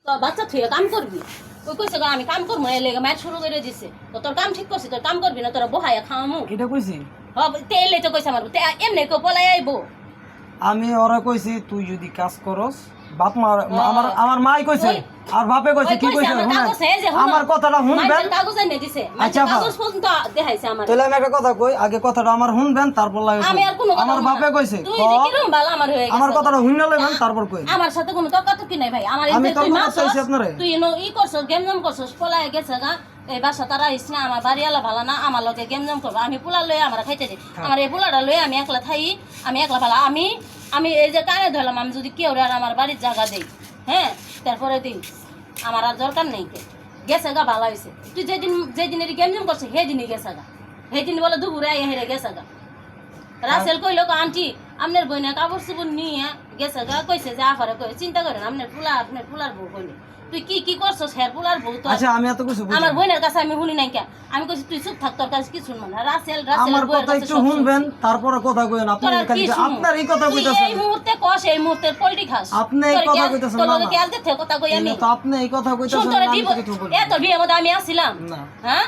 তোর বাচ্চা তুই কাম করবি ওই কইছে গো আমি কাম করবো না লেগে ম্যাচ শুরু করে দিছে তো তোর কাম ঠিক করছিস তোর কাম করবি না তোরা বহায়া খাওয়ামু এটা কইছি তেলে তো কইছে আমার এমনি কেউ পলাই আইবো আমি ওরা কইছি তুই যদি কাজ করস বাপ মা আমার মাই কইছে আর বাপে কইছে কি কইছে আমার কথাটা শুনবেন কাগজ এনে দিছে আচ্ছা কাগজ পর্যন্ত দেখাইছে আমার তাহলে আমি একটা কথা কই আগে কথাটা আমার শুনবেন তারপর লাগে আমি আর কোনো আমার বাপে কইছে তুই যে কিরম বাল আমার হয়ে গেছে আমার কথাটা শুনলে লইবেন তারপর কই আমার সাথে কোনো তর্কাতর্কি নাই ভাই আমার আমি এই তুই তর্ক মাছ করতেছি আপনারে তুই ই করছস গেমজাম করছস পলাই গেছে গা এই বাসা তারা আইস না আমার বাড়িওয়ালা ভালো না আমার লগে গেমজাম করবো আমি পোলা লয়ে আমার খাইতে দিই আমার এই পোলাটা লয়ে আমি একলা থাই আমি একলা ভালো আমি এই যে কানে ধরলাম আমি যদি কেউ আর আমার বাড়ির জায়গা দেই হ্যাঁ তারপরে দিই আমার আর দরকার নেই গেছে গা ভালো হয়েছে তুই যেদিন গেমজাম করছিস সেদিনই গেছে গা সেদিন বলে দুপুরে হেরে গেছে গা রাসেল কইল আন্টি আপনার বইনে কাপড় চোপড় নিয়ে গেছে গা কইছে যে আফারে কই চিন্তা করেন আপনার পোলার বউ কইলে তুই কি করছস হের পোলার বউ তো আচ্ছা আমি এত কিছু আমার বোনের কাছে আমি শুনি নাই কে আমি কইছি তুই চুপ থাক তোর কাছে কিছু শুনবো না রাসেল আমার কথা একটু শুনবেন তারপরে কথা কইেন আপনি খালি আপনার এই কথা কইতাছেন এই মুহূর্তে কস এই মুহূর্তে পল্টি খাস আপনি এই কথা কইতাছেন না তোর কেয়াল দেখতে কথা কই আমি তো আপনি এই কথা কইতাছেন শুন তোর না দিব এত বিয়ে মধ্যে আমি আসিলাম না হ্যাঁ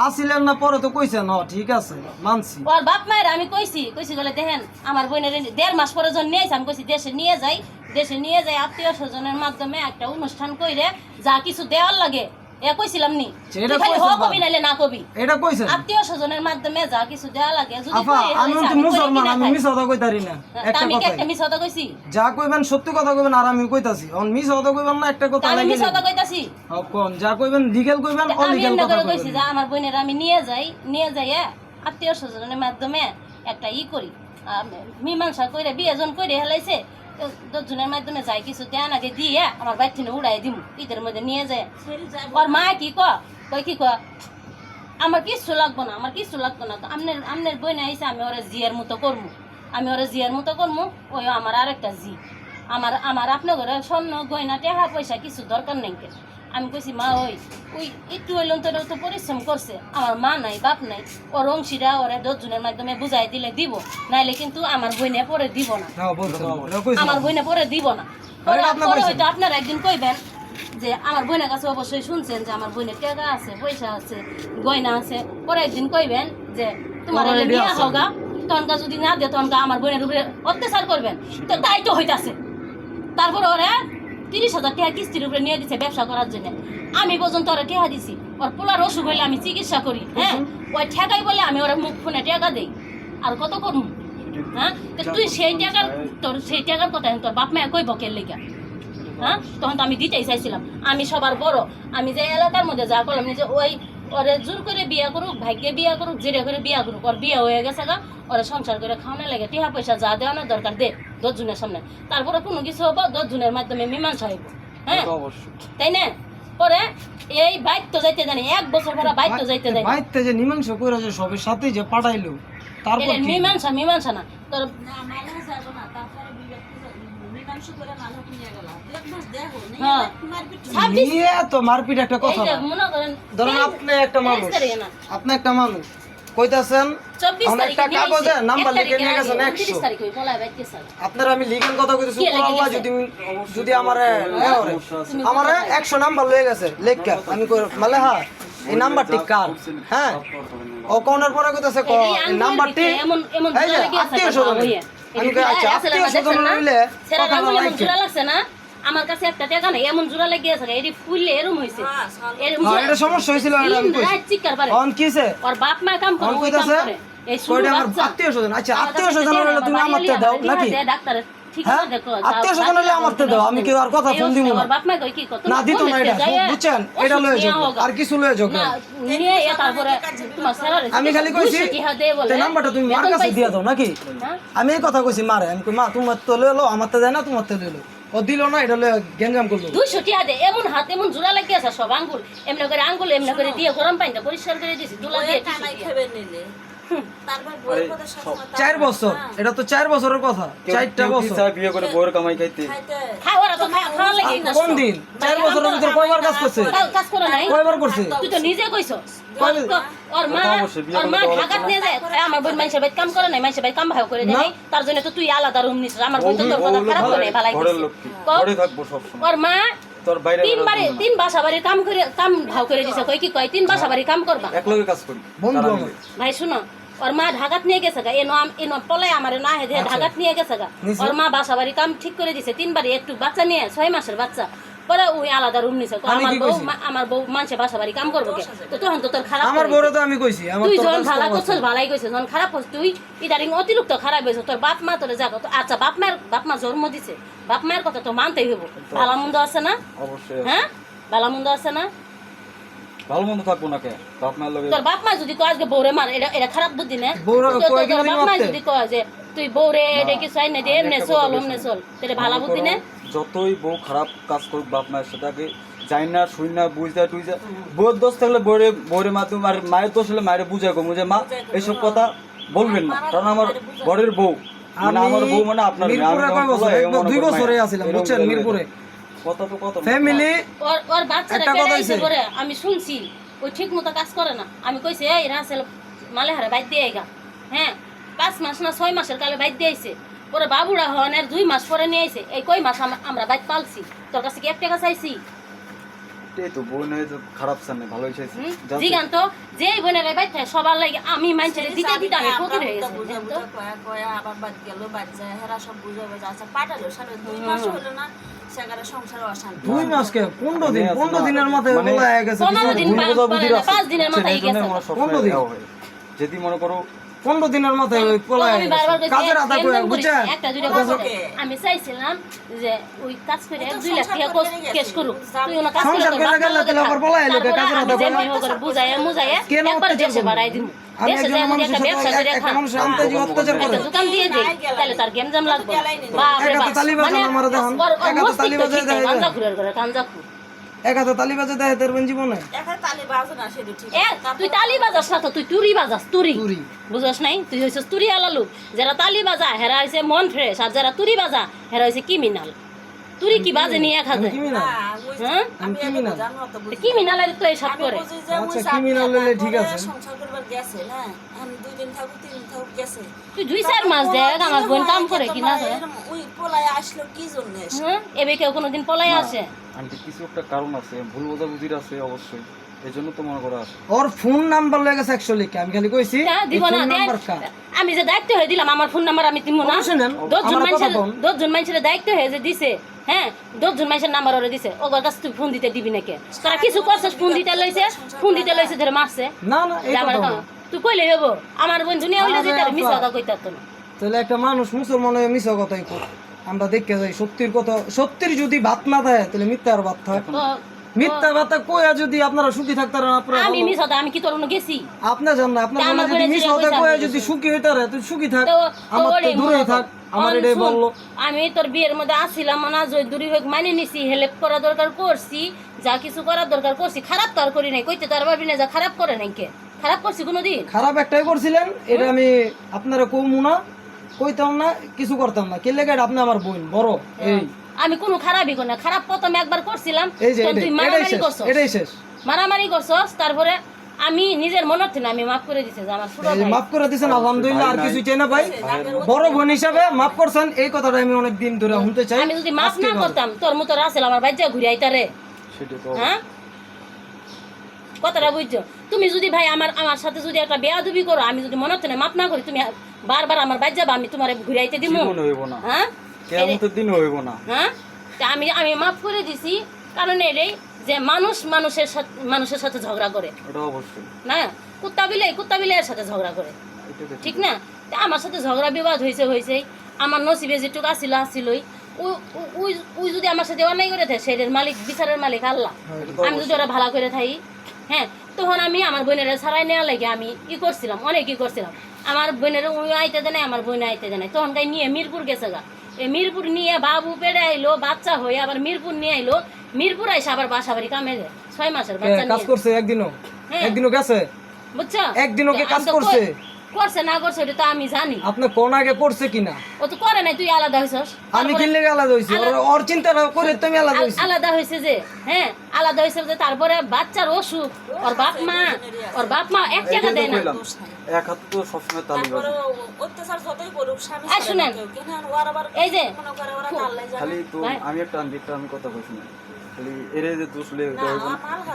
আসিলেন না পরে তো কইছেন হ ঠিক আছে মানছি ওর বাপ মায়ের আমি কইছি বলে দেখেন আমার বোনের 1.5 মাস পরে যখন নিয়ে আমি কইছি দেশে নিয়ে যাই আত্মীয় স্বজনের মাধ্যমে একটা অনুষ্ঠান কইরে যা কিছু দেওয়ার লাগে এ কইছিলাম নি এটা খালি হ কইছেন কবি নাইলে না কবি এটা কইছেন আত্মীয় স্বজনের মাধ্যমে যা কিছু দেওয়া লাগে যদি আপা আমি তো মুসলমান আমি মিছ কথা কইতারি না একটা আমি কথা একটা মিছ কথা কইছি যা কইবেন সত্যি কথা কইবেন আর আমি কইতাছি অন মিছ কথা কইবেন না একটা কথা আমি লাগে মিছ কথা কইতাছি কোন যা কইবেন লিগ্যাল কইবেন আমি অলিগ্যাল এমনি কথা করে কইছি কইবেন যে আমার বোনের আমি নিয়ে যাই আত্মীয় স্বজনের মাধ্যমে একটা করি মীমাংসা কইরে বিয়েজন কইরে হেলাইছে 10 জনের মাধ্যমে যাই কিছু দেন আগে দিয়ে আমার বাইর থেকে উড়াই দিম ঈদের মধ্যে নিয়ে যায় ওর মা কি কই কি আমার কিছু লাগবো না তো আপনার বইনে আইসে আমি ওরা জিয়ার মতো করবো ওই আমার আরেকটা জি আমার আপনার ঘরে স্বর্ণ গয়না টাকা পয়সা কিছু দরকার নেই আমি কইছি মা ওই একটু হইলেন তো পরিশ্রম করছে আমার মা নাই বাপ নাই ওর অংশীরা ওরা 10 জনের মাধ্যমে বুঝাই দিলে দিব নাইলে কিন্তু আমার বইনে পরে দিব না আমার বইনে পরে দিব না পরে হয়তো আপনারা একদিন কইবেন যে আমার বোনের কাছে অবশ্যই শুনছেন যে আমার বোনের টাকা আছে পয়সা আছে গয়না আছে পরে একদিন কইবেন যে তোমার নিয়ে হোগা তখনকা যদি না দিয়ে তখনকা আমার বোনের উপরে অত্যাচার করবেন তো তাই তো হইতাছে তারপরে ওরা 30,000 টাকা কিস্তির উপরে নিয়ে দিচ্ছে ব্যবসা করার জন্য আমি পর্যন্ত ওরা টাকা দিছি ওর পোলার অসুখ হইলে আমি চিকিৎসা করি হ্যাঁ ওই ঠেকাই বলে আমি ওরা মুখ ফোনে টাকা দেই আর কত করুন হ্যাঁ তুই সেই টাকার কথা তোর বাপ মায়া কইব কে লেগা হ্যাঁ তখন তো আমি দিতেই চাইছিলাম আমি সবার বড় আমি যে এলাকার মধ্যে যা করলাম যে ওই ওরে জোর করে বিয়া করুক ভাগ্যে বিয়া করুক জেরে করে বিয়া করুক ওর বিয়ে হয়ে গেছে গা ওরা সংসার করে খাওয়ানো লাগে টিহা পয়সা যা দেওয়ানোর দরকার দে 10 জনের সামনে তারপরে কোনো কিছু হবো 10 জনের মাধ্যমে মীমাংসা হইব হ্যাঁ তাই না পরে এই বাইক তো যাইতে জানি 1 বছর পরে বাইক তো যাইতে জানি বাইকতে যে মীমাংসা কইরা যে সবের সাথে যে পাঠাইলো তারপর কি মীমাংসা না তোর তো মারপিট একটা কথা ধরেন আপনি একটা মানুষ কইতাছেন একটা কাগজে নাম্বার লিখে নিয়ে গেছেন 100 আপনারা আমি লিখেন কথা কইতেছি আল্লাহ যদি আমারে আমারে 100 নাম্বার লয়ে গেছে লেখা আমি কই মানে হ্যাঁ এই নাম্বারটি কার হ্যাঁ ও কোনের পরে কইতাছে এই নাম্বারটি এই যে আত্মীয় স্বজন আমি কই আচ্ছা আত্মীয় স্বজন হইলে কথা লাগছে না আমার কাছে একটা টাকা নাই এমন জোড়া লাগিয়ে আছে এডি ফুললে এরম হইছে এরম এটা সমস্যা হইছিল আমি কই চিকার পারে অন কিছে ওর বাপ মা কাম করে ওই কাম করে এই শুরু আমার আত্মীয় স্বজন আচ্ছা আত্মীয় স্বজন হলে তুমি আমারতে দাও নাকি ডাক্তার ঠিক হ্যাঁ দেখো আত্মীয় স্বজন হলে আমারতে দাও আমি কি আর কথা ফোন দিব না ওর বাপ মা কই কি কত না দিত না এটা বুঝছেন এটা লয়ে যাও আর কিছু লয়ে যাও না নিয়ে এ তারপরে তোমার স্যালারি আমি খালি কইছি তে নাম্বারটা তুমি মার কাছে দিয়া দাও নাকি আমি এই কথা কইছি মারে আমি কই মা তোমার তো লয়ে লো আমারতে দেয় না তোমারতে লয়ে লো ও দিল না এটা লয়ে গেঞ্জাম করলো 200 টাকা দে এমন হাত এমন জোড়া লাগিয়ে আছে সব আঙ্গুল এমনি করে দিয়ে গরম পানিতে পরিষ্কার করে দিছি তুলা দিয়ে কামাই খাবে নিলে তারপর বউয়ের কথা সবসময় 4 বছর এটা তো 4 বছরের কথা 4টা বছর চাই বিয়ে করে বউয়ের কামাই খাইতে খাওয়ার তো খাওয়া লাগে কোন দিন 4 বছরের ভিতর কয়বার কাজ করছে কাজ করে নাই কয়বার করছে তুই তো নিজে কইছো ওর মা ঢাকাত নিয়ে যায় আমার বোন মানুষের বাড়ি কাম করে নাই মানুষের বাড়ি কাম ভাও করে দেয় তার জন্য তো তুই আলাদা রুম নিছিস আমার বোন তো তোর কথা খারাপ করে ভালাই ঘরের লোক ঘরে থাকবো সব সময় ওর মা তোর বাইরে তিন বাসা বাড়ির কাম ভাও করে দিছে কই কি কয় 3 বাসা বাড়ির কাম করবা এক লগে কাজ করি বন্ধু তারা আমার। মিলে। ভাই শুনো ওর মা ঢাকাত নিয়ে গেছে গা এনো পলাই আমারে না হেদে ঢাকাত নিয়ে গেছে গা নিছে? ওর মা বাসা বাড়ি কাম ঠিক করে দিছে 3 বাড়ি একটু বাচ্চা নিয়ে 6 মাসের বাচ্চা পরে ওই আলাদা রুম নিছে কয় আমি কি কইছি? আমার বউ মানুষে বাসা বাড়ি কাম করবো কে তো তখন তো তোর খারাপ আমার করে বড় তো আমি কইছি আমার তুই তো যখন কাজ ভালো কম আছে। করছিস ভালাই কইছিস যখন খারাপ করছিস তুই ইদারিং অতিরিক্ত খারাপ হয়েছে তোর বাপ মা তোরে যাবো আচ্ছা বাপ মা জন্ম দিছে বাপ মায়ের কথা তো মানতেই হইব ভালো মন্দ আছে না অবশ্যই হ্যাঁ ভালো মন্দ আছে না ভালো মন্দ থাকবো না কে বাপ মায়ের লগে তোর বাপ মা যদি কয় আজকে বউরে মার এটা খারাপ বুদ্ধি না বউরে তোর কয় কি তোর দিন বাপ মা মারতে? যদি কয় যে তুই বউরে এটা কি চাই না দে আমি এমনে একটা চল কথা অমনে বলছি। চল তাহলে ভালো মনে বুদ্ধি করো, না যতই বউ খারাপ কাজ করুক বাপ মায়ের সাথে আগে যাই না শুই না বুঝতে টুইজা বউয়ের দোষ থাকলে বউরের মাধ্যমে আর মায়ের দোষ হলে মায়ের বুঝাই কম যে মা এইসব কথা বলবেন না কারণ আমার বরের বউ মানে আমি আমার বউ মানে আপনার মেয়ে, আমি মিরপুরে যখন কয় বছর? বলাই, একবার মনে 2 করেন বছরে মায়ের। আছিলাম, এরকম বুঝছেন, জায়গায়। মিরপুরে। কথা তো কথা ফ্যামিলি ওর বাচ্চারা একটা কথা কেড়াইছে হইছে। করে আমি শুনছি ওই ঠিক মতো কাজ করে না আমি কইছি এই রাসেল মালেহারে বাইর দিয়ে গা হ্যাঁ 5 মাস না 6 মাসের কালে বাইর দিয়ে আইছে পরে বাবুরা হন এর 2 মাস পরে নিয়ে আইছে এই কই মাস আমরা বাইর পালছি তোর কাছে কি 1 টাকা চাইছি এই তো বোন হয়ে তো খারাপ সামনে ভালোই চাইছে জিগান তো যেই বোনের বাইর থাকে সবার লাগে আমি মানুষের দিতে দিতে আমি ফকির হয়ে গেছি বুঝা বুঝা কয়া কয়া আবার বাদ গেল বাদ যায় হেরা সব বুঝা বুঝা আচ্ছা পাঠালো সাড়ে 2 মাস হলো না সেগারে সংসার অশান্তি 2 মাস কে 15 দিনের মাথায় মানে বলা হয়ে গেছে 15 দিন ভুল বোঝাবুঝির আছে। 5 দিনের মাথায় সেই জন্য গেছে মনে হয় 15 দিন। সবসময় দেওয়া হয়। যদি মনে করো 15 দিনের মাথায় ওই পোলা আমি বারবার কইছি, কাজের আদা এক কই একদম বুঝছেন করি, একটা দুইটা কথা কথা কে? আমি চাইছিলাম যে ওই কাজ করে ও তো 2 লাখ সংসার টাকা করে নিয়ে কেস গেছে। করুক জানি তুই ওনা কাজ সংসার করে গেলে তাহলে আবার বলাই এলো, তারপরে কাজের আমি আদা যেমনি করে। হোক করে বুঝাইয়া মুজাইয়া কেন একবার অত্যাচার দেশে করবো? বাড়াই দিমু আমি দেশে একজন যায় যদি মানুষের একটা ব্যবসা সাথে করে একটা খান মানুষের আনতে যে অত্যাচার করে একটা দোকান দিয়ে দেই তাহলে তার গেমজাম লাগবে বাপ রে এক হাতে বাপ তালি বাজান আমার দেখুন, এক হাতে তালি বাজায় দেয়। গাঞ্জা খুরের করে গাঞ্জা খুর এক হাতে তালি বাজে দেয় তোর জীবনে একা তালি বাজো না সেটা ঠিক এ তুই তালি বাজাস না তো তুই তুরি বাজাস তুরি তুরি। বুঝছ নাই তুই হইছিস তুরি আলা লোক যারা তালি বাজা হেরা হইছে মন ফ্রেশ আর যারা তুরি বাজা হেরা হইছে ক্রিমিনাল তুরি কি বাজে নিয়ে খাজে কি মিনা হ্যাঁ আমি criminal। জানো তো বুঝি ক্রিমিনালের তো এসব আমি করে বুঝি যে আচ্ছা, ওই criminal হলে ঠিক আছে। সংসার করবার গেছে না আমি 2 দিন থাকুক 3 দিন থাকুক গেছে তুই 2-4 মাস দেখ আমার বোন কাম করে কি না করে ওই পোলায় আসলো কি জন্য হ্যাঁ এবে কেউ কোনোদিন পলাই আসে আন্টি কিছু একটা কারণ আছে ভুল বোঝাবুঝির আছে অবশ্যই এই জন্য তো মনে করা আছে ওর ফোন নাম্বার লয়ে গেছে 100 লিখে আমি খালি কইছি হ্যাঁ, দিব এই না ফোন দেন। নাম্বার কার আমি যে দায়িত্ব হয়ে দিলাম আমার ফোন নাম্বার আমি দিব না অবশ্যই নেন। 10 জন আমার কথা মানুষের বল। 10 জন মানুষের দায়িত্ব হয়ে যে দিছে হ্যাঁ 10 জন মানুষের নাম্বার ওরে দিছে ওর কাছে তুই ফোন দিতে দিবি নাকি তোরা কিছু করছিস ফোন দিতে লইছে ধরে মারছে না না এই যে আমার কথা কথা, তুই কইলে হবো আমার বোন দুনিয়া হইলে আরে যেতে আপা। মিছা কথা কইতাত না তাহলে একটা মানুষ মুসলমান হয়ে মিছা কথাই কয় আমরা দেখতে যাই সত্যির কথা সত্যির যদি ভাত না দেয় তাহলে মিথ্যার ভাত হয় তো মিথ্যা ভাত কইয়া যদি আপনারা সুখী থাকতারেন আপনারা আমি মিছা আমি কি তোর কোনো গেছি আপনি জান না আপনার তা আমার মনে যদি বোনের মিছা ছেলে কথা কইছে কইয়া আমি যদি গেছি। সুখী হইতারে তুই সুখী থাক তো আমার তো ওরে দূরেই মনে থাক কর, আমার অন এটাই শুন, বললো আমি তোর বিয়ের মধ্যে আসছিলাম না দূরি হোক মানে নিছি হেল্প করা দরকার করছি যা কিছু করার দরকার করছি খারাপ তো আর করি নাই কইতে তো আর পারবি না যা খারাপ করে নাই কে খারাপ করছি কোনোদিন খারাপ একটাই করছিলেন এটা আমি আপনারা কমু না কইতাম না কিছু করতাম না কে লেগে আপনি আমার বোন বড় এই আমি কোনো খারাপই করি না খারাপ প্রথমে একবার করছিলাম এই যে তখন তুই এটাই মারামারি শেষ করছস এটাই শেষ মারামারি করছস তারপরে আমি নিজের মনের থেকে আমি মাফ করে দিছি যে আমার ছোট এই যে ভাই মাফ করে দিয়েছেন আলহামদুলিল্লাহ আর কিছু চাই না ভাই বড় বোন হিসাবে মাফ করছেন এই কথাটা আমি অনেক দিন ধরে শুনতে চাই আমি যদি মাফ আজকে না ভালো। করতাম তোর মতো রাসেল আমার বাচ্চা ঘুরে আইতারে সেটা তো হ্যাঁ কথাটা বুঝছো তুমি যদি ভাই আমার সাথে যদি একটা বেয়াদবি করো আমি যদি মনে হচ্ছে না মাপ না করি তুমি বারবার আমার বাদ যাবা আমি তোমার ঘুরাইতে দিব জীবনে হইব না হ্যাঁ কেয়ামতের দিন হইব না হ্যাঁ তা আমি মাফ করে দিছি কারণ এটাই যে মানুষের সাথে ঝগড়া করে ওটা অবশ্যই না কুত্তা বিলের সাথে ঝগড়া করে এটা তো ঠিক না তা আমার সাথে ঝগড়া বিবাদ হয়েছে আমার নসিবে যেটুকু আসিলই ওই যদি আমার সাথে অন্যায় করে থাকে সেটার মালিক বিচারের মালিক আল্লাহ আমি যদি ওরা ভালো করে থাকি হ্যাঁ তখন আমি আমার বোনের ছাড়াই নেওয়া লাগে আমি করছিলাম অনেক করছিলাম আমার বোনের ওই আইতে দেয় আমার বোনে আইতে দেয় তখন তাই নিয়ে মিরপুর গেছে গা এই মিরপুর নিয়ে বাবু পেড়ে আইলো বাচ্চা হয়ে আবার মিরপুর নিয়ে আইলো মিরপুর আইসে আবার বাসা বাড়ি কামে 6 মাসের বাচ্চা কাজ নিয়ে করছে একদিনও হ্যাঁ। একদিনও গেছে বুঝছো একদিনও কি কাজ আমি তো করছে? করছে না করছে ওটা তো আমি জানি আপনি কোন আগে করছে কিনা ও তো করে নাই তুই আলাদা হইছস আমি কিনলে আলাদা হইছি ওর চিন্তাটা করে তুমি আলাদা হইছি আলাদা হয়েছে যে হ্যাঁ আলাদা হয়েছে যে তারপরে বাচ্চার অসুখ ওর বাপ মা 1 টাকা দেয় না কইলাম এক হাতে তো সবসময় তালি তারপরে বাজে অত্যাচার যতই করুক স্বামী আর শুনেন, কেন ওর আবার এই যে মনে করে ওরা কাল্লাই যায় খালি তো ভাই। আমি একটা আমি কথা কইছি না খালি এরে যে দোষ লে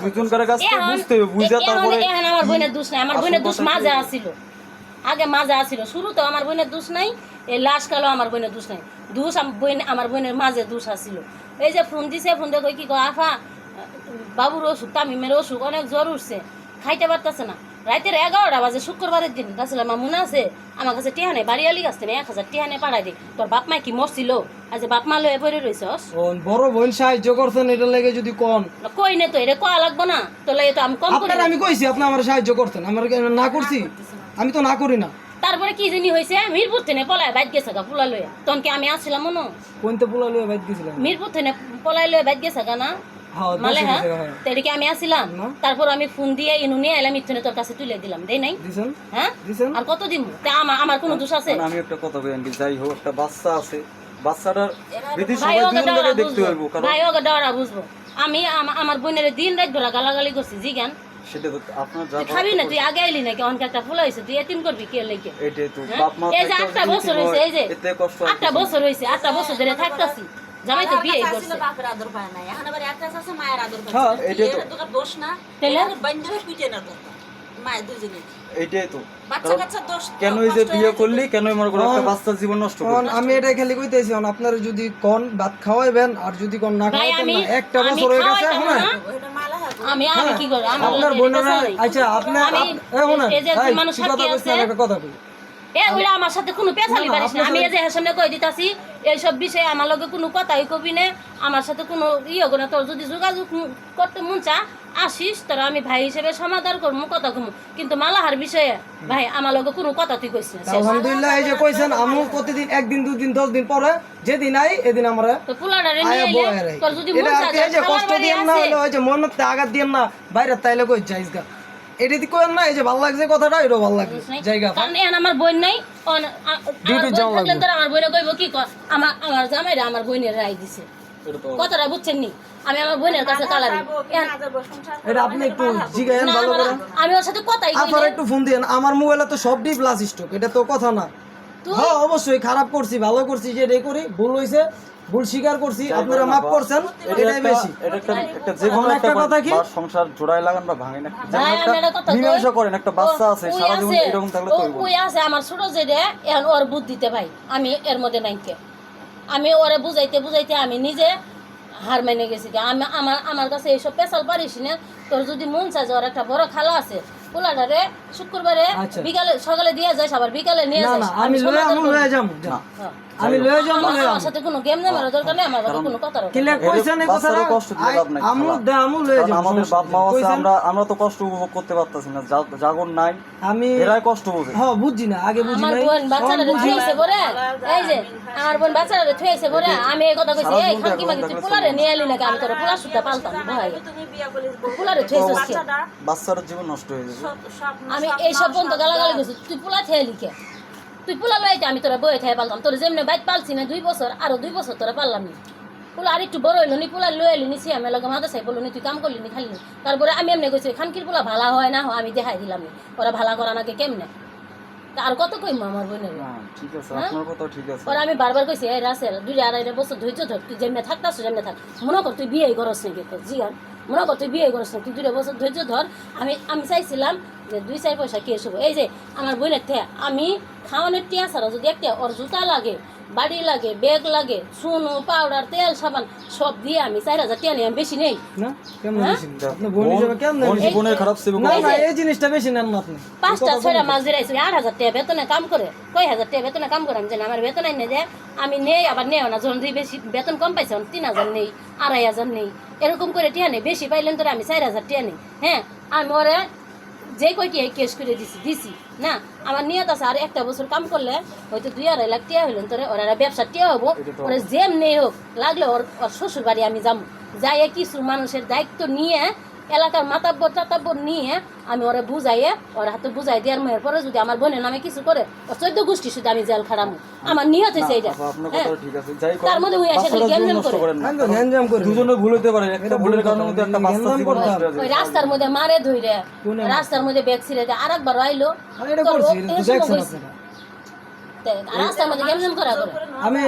দুজনকার কাছ থেকে বুঝতে হবে বুঝা তারপরে এখন আমার বোনের দোষ নাই, আমার বোনের দোষ মাঝে আসিল, আগে মাঝে আসিল, শুরুতে আমার বোনের দোষ নাই, এই লাস্ট কালো আমার বোনের দোষ নাই, দোষ আমার বোনের মাঝে দোষ আসিল। এই যে ফোন দিছে, ফোন দিয়ে কই কি কয় আফা বাবুর অসুখ, তামিমের অসুখ, অনেক জ্বর উঠছে, খাইতে পারতেছে না। রাতের 11টা বাজে শুক্রবারের দিন গাছিল আমার মনে আছে, আমার কাছে টেহানে বাড়িয়ালি গাছ থেকে 1000 টেহানে পাঠাই দিই, তোর বাপ মা কি মরছিল, আজ বাপ মা লয়ে পড়ে রইছস। বড় বোন সাহায্য করছেন, এটা লাগে যদি কোন কই নে তো এটা কয়া লাগবো না, তোর লাগে তো আমি কম করি আপনার আমি কইছি আপনি আমার সাহায্য করতেন, আমার না করছি, আমি তো না করি না। তারপরে কি জানি হয়েছে, মিরপুর থেকে পলায় বাইক গেছে গা পোলা লইয়া, তখন কি আমি আসছিলাম মনো, কোনতে পোলা লয়ে বাইক গেছিলাম, মিরপুর থেকে পলায় লয়ে বাইক গেছে গা না হ্যাঁ মালে, দেশে হ্যাঁ গেছে, হ্যাঁ। তেড়িকে আমি আসছিলাম, তারপর আমি ফোন দিয়ে ইনু নিয়ে এলাম, ইথনে তোর কাছে তুলে দিলাম, দেই নাই, দিছেন হ্যাঁ দিছেন আর কত দিন আমার কোনো দোষ আছে? আমি একটা কথা বলি আন্টি, যাই হোক একটা বাচ্চা আছে, বাচ্চাটার বিধি ভাই সবাই ওকে দুজন ডরা ধরে দেখতে বুঝবো, হইব, কারণ ভাই ওকে ডরা বুঝবো। আমি আমার বোনের দিন রাত ধরা গালাগালি করছি, জি জ্ঞান সেটা তো আপনার যা তুই খাবি না, তুই আগে আইলি নাকি, অনেক একটা ফুল হয়েছে, তুই এতিম করবি কে লেগে? এটাই তো হ্যাঁ? বাপ মা এই যে 8টা বছর হয়েছে, এই যে এতে কষ্ট 8টা বছর হয়েছে, 8টা বছর ধরে থাকতাছি, জামাই তো বিয়ে করছে, বাপের আদর পায় না, এখন আবার একটা আছে মায়ের আদর হ্যাঁ, পায়, এটাই তো। এর তো দোষ না, তাইলে? এর বান্ধবী পিটে না দরকার, মায়ের দুজনে এইটাই তো বাচ্চা কারণ কাচ্চা দোষ কেন এই যে বিয়ে করলি, কেন মনে করো একটা বাচ্চার জীবন নষ্ট করলি? কোন আমি এটাই খালি কইতেছি, আপনারা যদি কোন ভাত খাওয়াইবেন আর যদি কোন না ভাই খাওয়াইতেন আমি না, একটা বছর হয়ে গেছে, খাওয়াইতাম হ্যাঁ না, ওইটা মালা হবে আমি কি করি, আমার আপনার লোকের বোনেরা, কাছে নাই। আচ্ছা আপনি আমি শুনেন, এই যে এই, মানুষ কি কথা সাক্ষী কইছেন, আছে, একটা কথা কই, ওইটা আমার সাথে কোনো পেছালি না, পারিস না, আপনার আমি সাথে- এই যে সামনে কই দিতাছি, এইসব বিষয়ে আমার লগে কোনো কথাই কবি না, আমার সাথে কোনো হবে না, তোর যদি যোগাযোগ করতে মন চা আসিস, তোর আমি ভাই হিসেবে সমাধান করবো, কথা কমু, কিন্তু মালাহার বিষয়ে ভাই আমার লগে কোনো কথা তুই কইস না, শেষ। আলহামদুলিল্লাহ এই যে কইছেন, আমু প্রতিদিন একদিন দুদিন 10 দিন পরে যেদিন আই এদিন আমরা তো পোলাডারে নিয়ে আয়া এলে, বয়ে রাই। তোর যদি মন এটা চা আর কি, এই যে কষ্ট দিয়েন না, হলো ওই যে মনতে আঘাত দিয়েন না, বাইরে তাইলে কই যাইস গা, এটা দি কইেন না, এই যে ভালো লাগছে কথাটা, এটাও ভালো লাগছে জায়গা। কারণ এখন আমার বোন নাই, আমার বোনে কইব কি আমার জামাইরা আমার বোনের রায় দিছে, এটা তো কথাটা বুঝছেন নি, আমি আমার বোনের কাছে কালারি, এটা আপনি একটু জিগায়েন ভালো করে, আমি ওর সাথে কথাই কই আপনার না। একটু ফোন দিয়েন, আমার মোবাইলে তো সব ডিপ প্লাস স্টক, এটা তো কথা না। হ্যাঁ অবশ্যই খারাপ করছি, ভালো করছি, যে এটাই করি, ভুল হইছে, ভুল স্বীকার করছি, আপনারা মাফ করছেন, এটাই বেশি। এটা একটা যে কোনো একটা কথা কি? বার সংসার জোড়ায় লাগান বা ভাঙেন না, যেমন ভাই, আমি একটা কথা কই, মীমাংসা করেন, একটা বাচ্চা আছে ওই সারা জীবন আছে, এরকম থাকলে তো হইব না। ওই আছে আমার ছোট যেটা, এখন ওর বুদ্ধিতে ভাই আমি এর মধ্যে নাইকে, আমি ওরে বুঝাইতে বুঝাইতে আমি নিজে হার মেনে গেছি, আমার কাছে এইসব পেশাল পারিস না, তোর যদি মন চায় যে ওর একটা বড় খালা আছে, পোলাডারে শুক্রবারে আচ্ছা। বিকালে সকালে দিয়ে যাস, আবার বিকালে নিয়ে না যাস, না আমি লয়ে যাবো, হ্যাঁ। আমি লয়ে যাবো, আমার সাথে কোনো গেম নেই, দরকার নেই, আমার কথা কোনো কথা ক্লিয়ার কইছেন এই কথাটা, বাচ্চারও কষ্ট দিলে লাভ নাই, আমু খালা। দে আমু লয়ে কারণ যাবো, আমাদের বাপ মা আছে, কইছেন? আমরা তো কষ্ট উপভোগ করতে পারতাছি না, জাগর নাই, আমি এরাই কষ্ট বোঝে। হ্যাঁ বুঝছি না, আগে বুঝি আমার নাই, বোন বাচ্চারা থুয়েছে পরে, এই যে আমার বোন বাচ্চারা থুয়েছে পরে, আমি এই কথা কইছি, এই খানকি মাগি তুই পোলারে নিয়ে এলি নাকি, আমি তোর পোলা সুদ্ধা পালতাম ভাই, তুমি বিয়ে করলে পোলারে থুয়েছিস কে? বাচ্চাটা বাচ্চার জীবন নষ্ট হয়ে যাবে। সব আমি এইসব বন্ধ গালাগালি করছি, তুই পোলা খেয়ে লিখে, তুই পোলা লইতে আমি তোরা বয়ে খেয়ে পালতাম, তোর যেমনি বাইক পালছি না 2 বছর, আরো 2 বছর তোরা পারলাম নি, পোলা আর একটু বড় হইলো নি, পোলা লয়ে এলি নিছি আমি লগে মাদা চাই বললো নি, তুই কাম করলি নি খালি নি, তারপরে আমি এমনি কইছি খানকির পোলা ভালা হয় না হয়, আমি দেখাই দিলাম নি, ওরা ভালা করা নাকি কেমনে, তা আর কত কইম আমার বোনের, না ঠিক আছে, হ্যাঁ? আপনার কথা ঠিক আছে। ওরা আমি বারবার কইছি, এই রাসেল 2-2.5 বছর ধৈর্য ধর, তুই যেমনি থাকতাস যেমনি থাক, মনে কর তুই বিয়ে করস নাকি, জিগান মনে কর তুই বিয়ে করস না, তুই 2 বছর ধৈর্য ধর, আমি চাইছিলাম যে 2-4 পয়সা কে এসব, এই যে আমার বোনের থেকে আমি খাওয়ানোর টিয়া ছাড়া যদি একটা ওর জুতা লাগে, বাড়ি লাগে, ব্যাগ লাগে, সুনো পাউডার তেল সাবান সব দিয়ে আমি 4000 টাকা নিয়ে, আমি বেশি নেই, না কেমন হ্যাঁ? বেশি না? আপনি বোন হিসেবে কেমন বোন বেশি? জীবনের খারাপ সেবা না করে। না এই জিনিসটা বেশি নেন না আপনি, 5টা-6টা মাস দিরাইছি, 8000 টাকা বেতনে কাম করে, কয় হাজার টাকা বেতনে কাম করে, আমি জানি আমার বেতন আইনে যে আমি নেই, আবার নেও না, যখন বেশি বেতন কম পাইছে 3000 নেই, 2500 নেই, এরকম করে টিয়া নেই, বেশি পাইলেন তোরা আমি 4000 টাকা নেই, হ্যাঁ আমি ওরে যে কয়টি কেস করে দিছি না, আমার নিয়ত আছে আর 1টা বছর কাম করলে হয়তো 2-2.5 লাখ টাকা হইলেন, তোরে ওরা ব্যবসা টিয়া হবো, ওরা যেম নেই হোক লাগলে ওর শ্বশুর বাড়ি আমি যাবো, যাই কিছু মানুষের দায়িত্ব নিয়ে, এলাকার মাতাব্বর টাতাব্বর নিয়ে আমি ওরা বুঝাইয়ে ওর হাতে বুঝাই দেওয়ার মেয়ের পরে যদি আমার বোনের নামে কিছু করে, ও 14 গোষ্ঠী শুধু আমি জেল খাড়ামু, আমার নিয়ত হয়েছে এইটা, আপা, আপনার হ্যাঁ? কথা ঠিক আছে, যাই তার মধ্যে ওই এসে বাচ্চাটার গেম জীবন গেম নষ্ট করে, করেন না। আমি তো গ্যাঞ্জাম করি, দুজনে ভুল হতে পারে, একটা ভুলের কারণের মধ্যে একটা বাচ্চার গ্যাঞ্জাম জীবন করতাম। নষ্ট হয়ে ওই যাবে। রাস্তার মধ্যে মারে ধইরে, কোনে? রাস্তার মধ্যে ব্যাগ ছিঁড়ে দেয়, আরেকবার আইলো, এটা তোর করছি, ও- এটা তো এই সময় দেখছেন হইছে। আপনারা। রাস্তার মধ্যে গেম গেম করা করে, আমি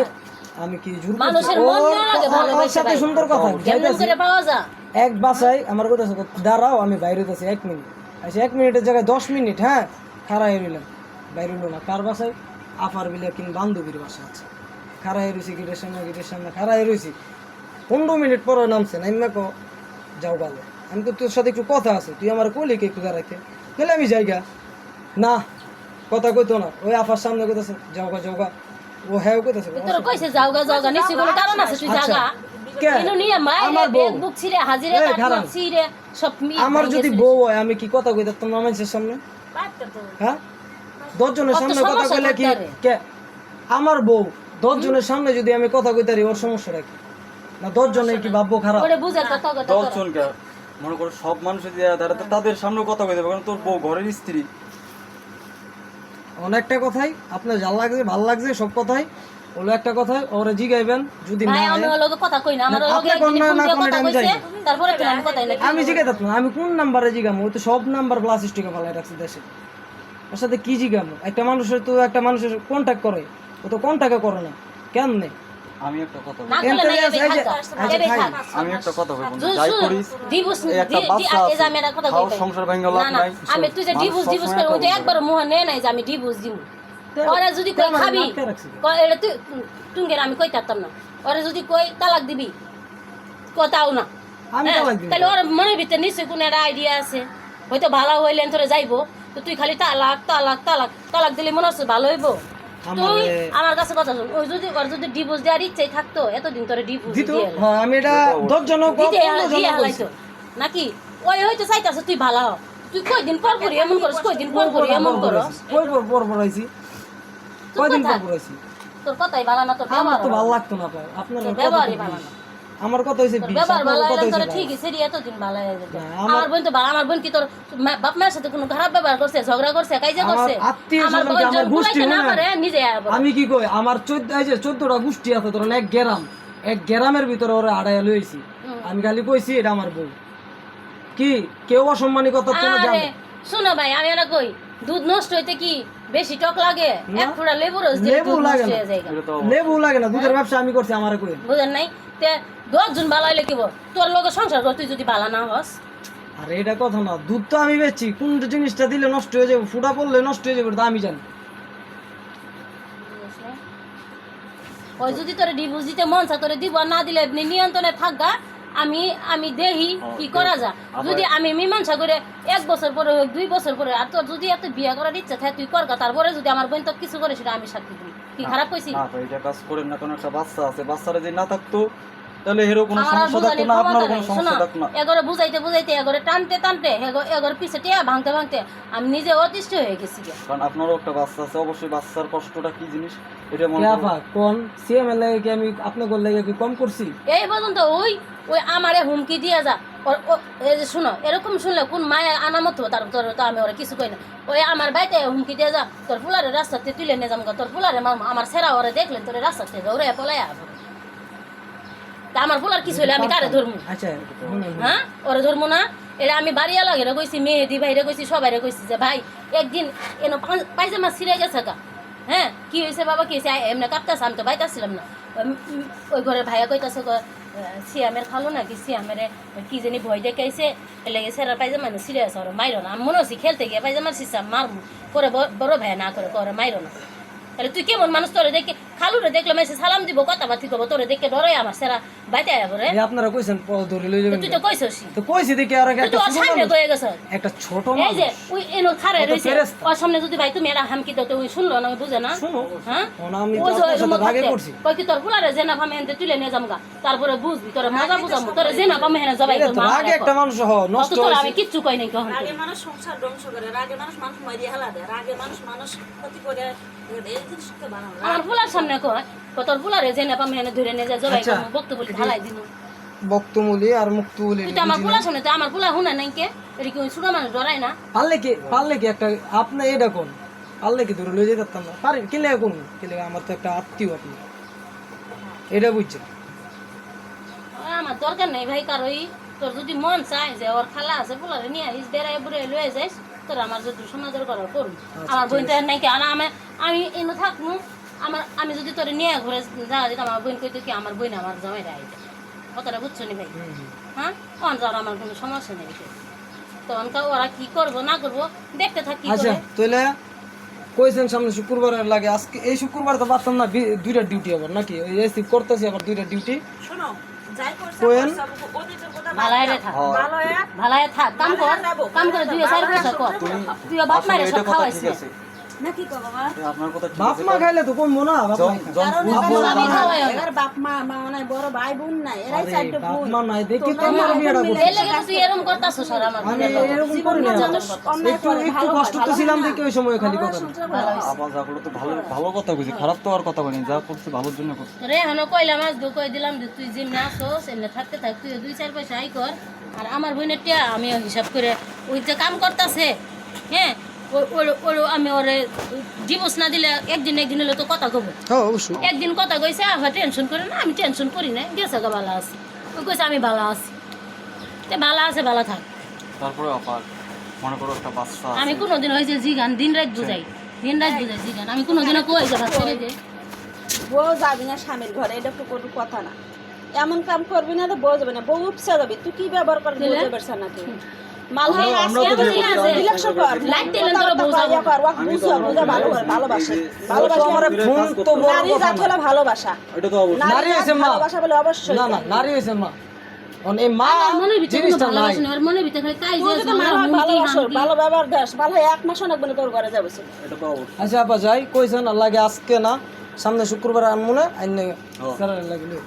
আমি কি জোর মানুষের মন না লাগে ভালো ওর সাথে সুন্দর কথা কেমন করে পাওয়া যায় এক বাসায় আমার কথা দাঁড়াও আমি বাইরে আছি 1 মিনিট আচ্ছা 1 মিনিটের জায়গায় 10 মিনিট হ্যাঁ খাড়াই রইলাম বাইরে হলো না কার বাসায় আফার বিলে কিন বান্ধবীর বাসা আছে খাড়াই রয়েছি গিটের সামনে খাড়াই রয়েছি 15 মিনিট পরে নামছে নাইমা কো যাও ভালো আমি তো তোর সাথে একটু কথা আছে তুই আমার কলি কে একটু দাঁড়াইতে গেলে আমি যাইগা না কথা কইতো না ওই আফার সামনে কইতাছে যাওগা ও হ্যাঁ কইতাছে তোর কইছে যাওগা নিশ্চয় কোনো কারণ আছে তুই জাগা কে কেন নিয়ে মায়ের বেগ বুক ছিড়ে হাজিরে কাটনা ছিড়ে সব আমার যদি বউ হয় আমি কি কথা কইতাম তোমার মানুষের সামনে পারতো তো হ্যাঁ 10 জনের সামনে কথা কইলে কি কে আমার বউ 10 জনের সামনে যদি আমি কথা কইতারি ওর সমস্যাটা কি না 10 জনে কি ভাববো খারাপ ওরে বুঝার কথা কথা 10 জনকে মনে করো সব মানুষের দাঁড়াতে তাদের সামনে কথা কইতে হবে কারণ তোর বউ ঘরের স্ত্রী অনেকটা কথাই আপনার ভালো লাগছে সব কথাই হলো একটা কথাই ওরে জিগাইবেন যদি না ভাই আমি ওর লগে কথা কই না আমার লগে কথা কইছে তারপরে তো আমি কথাই না আমি জিগাইতাম না আমি কোন নাম্বারে জিগামু ও তো সব নাম্বার প্লাস্টিকে ফেলাই রাখছে দেশে ওর সাথে কি জিগামু একটা মানুষের কন্টাক্ট করে ও তো কন্টাক্টে করে না কেমনে আমি একটা কথা না বলি বলে না এই থাক আমি একটা কথা বলবো যাই করিস ডিভোর্স এই একটা বাচ্চা এই যে আমি একটা কথা খাও কই সংসার ভাঙা লাভ নাই আমি তুই যে ডিভোর্স করে ওই একবার মুহ নেয় নাই যে আমি ডিভোর্স দিমু ওরা যদি কই খাবি এটা তুই টুঙ্গের আমি কই তারতাম না ওরা যদি কই তালাক দিবি কথাও না আমি তালাক দিব তাহলে ওর মনের ভিতরে নিশ্চয় কোনো একটা আইডিয়া আছে হয়তো ভালো হইলেন তোরে যাইবো তো তুই খালি তালাক দিলে মনে হচ্ছে ভালো হইবো তুই আমার কাছে কথা শুন ওই যদি ওর যদি ডিভোর্স দেওয়ার ইচ্ছাই থাকতো এতদিন তোরে ডিভোর্স দিত হ্যাঁ আমি এটা 10 জন দিয়ে হালাইতো নাকি ওই হয়তো চাইতাছে তুই ভালো হ তুই কয়দিন পর পর এমন করস কয়দিন পর পর এমন করস পর আইছি কয়দিন পর আইছি তোর কথাই ভালো না তোর আমার ব্যবহার তো ভালো লাগতো না আপনার ব্যবহারই ভালো না আমার কথা হইছে বিশ ব্যবহার ভালো আপনার কথা হইলে তোর হইছে ঠিকই সেরি এতদিন ভালো হয়ে যেত না, আমার বোন তো ভালো আমার বোন কি তোর বাপ মায়ের সাথে কোনো খারাপ ব্যবহার করছে ঝগড়া করছে কাইজা করছে আমার আত্মীয়-স্বজন বোন কি আমার যখন গোষ্ঠী বুলাইতে না না? পারে নিজে আয়া বলে। আমি কি কই আমার 14টা গোষ্ঠী আছে ধরেন এক গ্রামের ভিতরে ওরা আড়াইয়া লইছি আমি খালি কইছি এটা আমার বউ কি কেউ অসম্মানী কথা তো না আরে জানে শোনো ভাই আমি এটা কই দুধ নষ্ট হইতে কি বেশি টক লাগে এক ফোঁটা লেবু রস দিয়ে লেবু দুধ লাগে নষ্ট না। হয়ে যায় এটা তো লেবু লাগে না দুধের ব্যবসা আমি করছি আমারে কই বুঝেন নাই তে 10 জন ভালো হইলে কি বল তোর লগে সংসার কর তুই যদি ভালো না হস আরে এটা কথা না দুধ তো আমি বেচছি কোন জিনিসটা দিলে নষ্ট হয়ে যাবে ফুটা পড়লে নষ্ট হয়ে যাবে এটা আমি জানি ওই যদি তোরে ডিভোর্স দিতে মন চা তোরে দিব আর না দিলে আপনি নিয়ন্ত্রণে থাকগা আমি দেহি কি করা যা যদি আমি মীমাংসা করে 1 বছর পরে হোক 2 বছর পরে আর তোর যদি এত বিয়ে করার ইচ্ছা থাকে তুই করগা তারপরে যদি আমার বোন তো কিছু করে সেটা আমি সাক্ষী দিই কি খারাপ কইছি না তো এটা কাজ করেন না কারণ একটা বাচ্চা আছে বাচ্চারা যদি না থাকতো তাহলে এরও কোনো আমার আর সমস্যা থাকতো বুঝালি না ক্ষমতা আপনারও নাই। কোনো শোনো, সমস্যা থাকতো না এগোরে বুঝাইতে এগোরে টানতে এগোরে পিছে টিয়া ভাঙতে আমি নিজে অতিষ্ঠ হয়ে গেছি গে। কারণ আপনারও একটা বাচ্চা আছে অবশ্যই বাচ্চার কষ্টটা কি জিনিস এটা মনে কে করুন। আপা কোন সিএমএল লাগে কি আমি আপনাকে লাগে কি কম করছি এই পর্যন্ত ওই আমারে হুমকি দিয়ে যা এই যে শুনো এরকম শুনলে কোন মায়ের আনামত তার তোর তো আমি ওরা কিছু কই না ওই আমার বাইতে হুমকি দিয়ে যা তোর ফুলারে রাস্তাতে তুলে নিয়ে যাম তোর ফুলারে আমার সেরা ওরা দেখলেন তোর রাস্তাতে দৌড়ে পলাই আব তা আমার ফুলার কিছু হইলে আমি কারে ধরমু আচ্ছা শুনুন। হ্যাঁ ওরা ধরবো না এটা আমি বাড়িয়া লাগে কইছি মেহেদি ভাইরে কইছি সবাইরে কইছি যে ভাই একদিন এনো পায়জামা ছিঁড়ে গেছে কা হ্যাঁ কি হয়েছে বাবা কি হয়েছে এমনি কাঁপতেছে আমি তো বাইতাছিলাম না ওই ঘরের ভাইয়া কইতাছে সিয়ামের খালো নাকি সিয়ামের কি জানি ভয় দেখাইছে লেগে সেরা পায়জামা ছিঁড়ে আছে ওরা মাইরো না আমি মনে হচ্ছি খেলতে গিয়ে পায়জামার সিসাম মারবো করে বড় ভাইয়া না করে করে মাইরো না তাহলে তুই কেমন মানুষ তোরে দেখে খালুরে দেখলে মেসে সালাম দিব কথাবার্তি করবো তোরে দেখে ডরে আমার সেরা বাইতে আয়া বলে এই আপনারা কইছেন ধরে লই যাবেন তুই তো কইছস তো কইছি দেখি আর তুই তো ওর সামনে কয়ে গেছ একটা ছোট এই যে ওই এনো খারে ও তো রইছে ফেরেশতা। ওর সামনে যদি ভাই তুমি এরা হামকি দাও তো ওই শুনলো না ওই বুঝে না শুনো হ্যাঁ ওনা আমি ওই তো যে আপনার ওই সাথে রাগে মুখে করছি কই কি তোর ফুলারে জেনা ভামে এনতে তুলে নিয়ে যামগা তারপরে বুঝবি তোরে মজা বুঝামু তোরে জেনা ভামে হেনা জবাই এটা তোর তো মা রাগে একটা মানুষ নষ্ট তোর হইছে আমি কিচ্ছু কই নাই কখন রাগে মানুষ সংসার ধ্বংস করে রাগে মানুষ মারিয়ে হেলা দেয় রাগে মানুষ ক্ষতি করে এই জিনিসটা বানানো আমার ফুলার সামনে কয় তোর ফুলারে জেনা ভামে হেনা ধরে নিয়ে যায় জবাই করবো বক্তব্য ঢালাই দিমু বক্তমূলি আর মুক্তমূলি তুই তো আমার ফুলার সামনে তো আমার ফুলা হুনা নাই কে এটা কি ওই ছোট মানুষ ডরাই না পারলে কি একটা আপনি এটা কোন পারলে কি ধরে লই যেতে পারতাম না পারেন কি লাগে কোন কি লাগে আমার তো একটা আত্মীয় আপনি এটা বুঝছেন আমার দরকার নেই ভাই কারোই তোর যদি মন চায় যে ওর খালা আছে ফুলারে নিয়ে আইস বেড়াই বুড়ে লয়ে যাইস তোর আমার যদি সমাজের করার করুন আমার বোনটা নাই কি আমি এনে থাকবো আমি যদি তোরে নিয়ে ঘুরে যাওয়া যেতাম আমার বোন কইতো কি আমার বোন আমার জামাই রাই কথাটা বুঝছো নি ভাই হ্যাঁ তখন যাওয়ার আমার কোনো সমস্যা নেই তখন ওরা কি করবো না করবো দেখতে থাকি আচ্ছা তাহলে কইছেন সামনে শুক্রবারের লাগে আজকে এই শুক্রবার তো পারতাম না দুইটা ডিউটি আবার নাকি ওই এসি করতেছি আবার দুইটা ডিউটি শোনো যাই করছ কোয়েন? অতীতের কথা ভালাই রে থাক ভালাই থাক কাম করে 2-4 পয়সা কর তুই বাপ মায়ের আসলে সব এটা কথা খাওয়াইছিস ঠিক আছে না কি কো বাবা আপনার কথা ঠিক বাপ আছে মা খাইলে তো কমবো না বাপ মা। যখন আমি খাওয়াই এর বাপ মা মানে বড় ভাই বোন নাই এরাই আরে চারটে বাপ বোন মা নাই দেখি তো আমার বিয়েটা করছি এই লাগে তো তুই এরকম করতাছস স্যার আমার আমি এরকম করি না একটু একটু কষ্ট তো ছিলাম দেখি ওই সময় খালি কথা আবার যা করলো তো ভালো ভালো কথা কইছি খারাপ তো আর কথা কইনি যা করছি ভালোর জন্য করছি রে হনো কইলাম আজ দু কই দিলাম যে তুই জিম না আসোস এমনি থাকতে থাক তুই 2-4 পয়সা আই কর আর আমার বোনের টিয়া আমি হিসাব করে ওই যে কাম করতেছে হ্যাঁ আমি ওরে ডিভোর্স না দিলে একদিন হলে তো কথা কব হ্যাঁ অবশ্যই একদিন কথা কইছে আবার টেনশন করে না আমি টেনশন করি না গেছে গা ভালো আছে ওই কইছে আমি ভালো আছি তে ভালো আছে ভালো থাক তারপরে আবার মনে করো একটা বাচ্চা আমি কোনোদিন ওই যে জিগান দিন রাত বুঝাই জিগান আমি কোনোদিনও কই যে ভাত করে দে বউ যাবি না স্বামীর ঘরে এটা তো কোনো কথা না এমন কাম করবি না তো বউ যাবে না বউ উপসা যাবি তুই কি ব্যবহার করবি বুঝতে পারছ না তুই মাল হয় আমরা তো ইলেকশন কর লাইট তেলেন তোরা বউ যাবো কর ওয়াক বুঝা বুঝা ভালোবাসে আমার ফোন তো বড় নারী কথা জাত না। হলো ভালোবাসা এটা তো অবশ্যই নারী হয়েছে মা ভালোবাসা বলে অবশ্যই না না নারী হয়েছে মা অন এই মা আমার মনের ভিতরে কোনো জিনিসটা নাই ভালোবাসা নেই, আমার মনের ভিতরে খালি কাজ তুই যদি মাল হয় ভালোবাসো ভালো ব্যবহার দেস ভালো হয় 1 মাস অনেক বলে তোর ঘরে যাবো এটা তো অবশ্যই আচ্ছা আপা যাই কইছেন আর লাগে আজকে না সামনে শুক্রবার আনমনে আইনে স্যার লাগলে